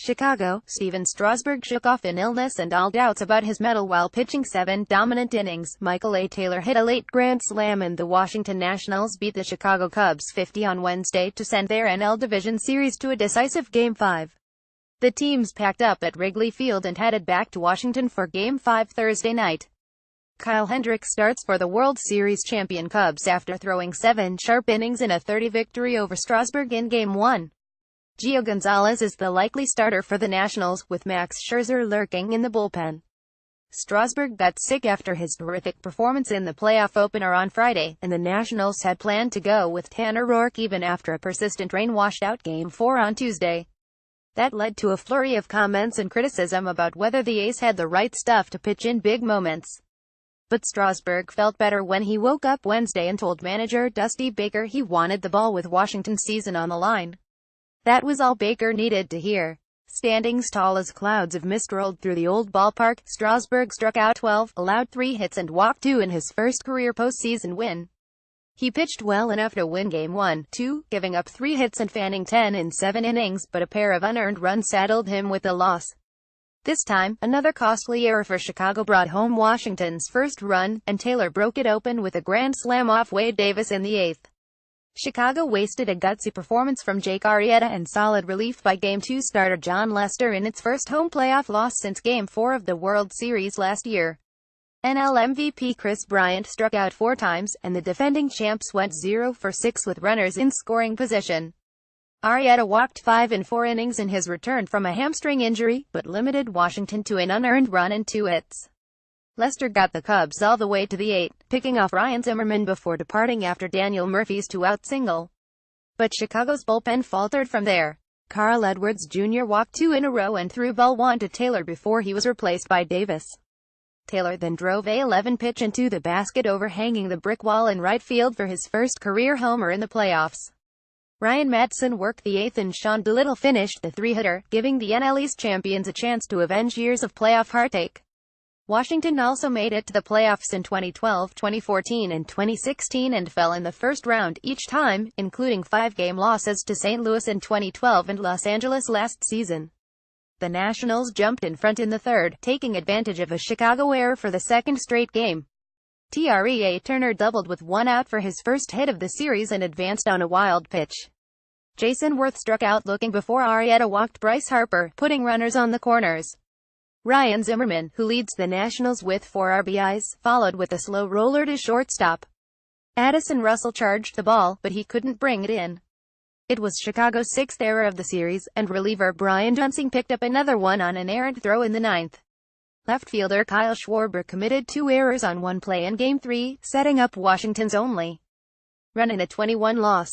Chicago, Steven Strasburg shook off an illness and all doubts about his mettle while pitching 7 dominant innings. Michael A. Taylor hit a late grand slam and the Washington Nationals beat the Chicago Cubs 50 on Wednesday to send their NL Division Series to a decisive Game 5. The teams packed up at Wrigley Field and headed back to Washington for Game 5 Thursday night. Kyle Hendricks starts for the World Series champion Cubs after throwing 7 sharp innings in a 30 victory over Strasburg in Game 1. Gio Gonzalez is the likely starter for the Nationals, with Max Scherzer lurking in the bullpen. Strasburg got sick after his horrific performance in the playoff opener on Friday, and the Nationals had planned to go with Tanner Roark even after a persistent rain washed out Game 4 on Tuesday. That led to a flurry of comments and criticism about whether the ace had the right stuff to pitch in big moments. But Strasburg felt better when he woke up Wednesday and told manager Dusty Baker he wanted the ball with Washington's season on the line. That was all Baker needed to hear. Standing tall as clouds of mist rolled through the old ballpark, Strasburg struck out 12, allowed 3 hits and walked 2 in his first career postseason win. He pitched well enough to win Game 1, 2, giving up 3 hits and fanning 10 in 7 innings, but a pair of unearned runs saddled him with the loss. This time, another costly error for Chicago brought home Washington's first run, and Taylor broke it open with a grand slam off Wade Davis in the 8th. Chicago wasted a gutsy performance from Jake Arrieta and solid relief by Game 2 starter John Lester in its first home playoff loss since Game 4 of the World Series last year. NL MVP Chris Bryant struck out 4 times, and the defending champs went 0 for 6 with runners in scoring position. Arrieta walked 5 in 4 innings in his return from a hamstring injury, but limited Washington to an unearned run and 2 hits. Lester got the Cubs all the way to the 8th, picking off Ryan Zimmerman before departing after Daniel Murphy's 2-out single. But Chicago's bullpen faltered from there. Carl Edwards Jr. walked 2 in a row and threw ball 1 to Taylor before he was replaced by Davis. Taylor then drove a 11-pitch into the basket overhanging the brick wall in right field for his first career homer in the playoffs. Ryan Madson worked the 8th and Sean Doolittle finished the 3-hitter, giving the NL East champions a chance to avenge years of playoff heartache. Washington also made it to the playoffs in 2012, 2014 and 2016 and fell in the first round each time, including 5-game losses to St. Louis in 2012 and Los Angeles last season. The Nationals jumped in front in the 3rd, taking advantage of a Chicago error for the 2nd straight game. Trea Turner doubled with 1 out for his first hit of the series and advanced on a wild pitch. Jason Worth struck out looking before Arrieta walked Bryce Harper, putting runners on the corners. Ryan Zimmerman, who leads the Nationals with 4 RBIs, followed with a slow roller to shortstop. Addison Russell charged the ball, but he couldn't bring it in. It was Chicago's 6th error of the series, and reliever Brian Dunsing picked up another one on an errant throw in the 9th. Left fielder Kyle Schwarber committed 2 errors on one play in Game 3, setting up Washington's only run in a 21 loss.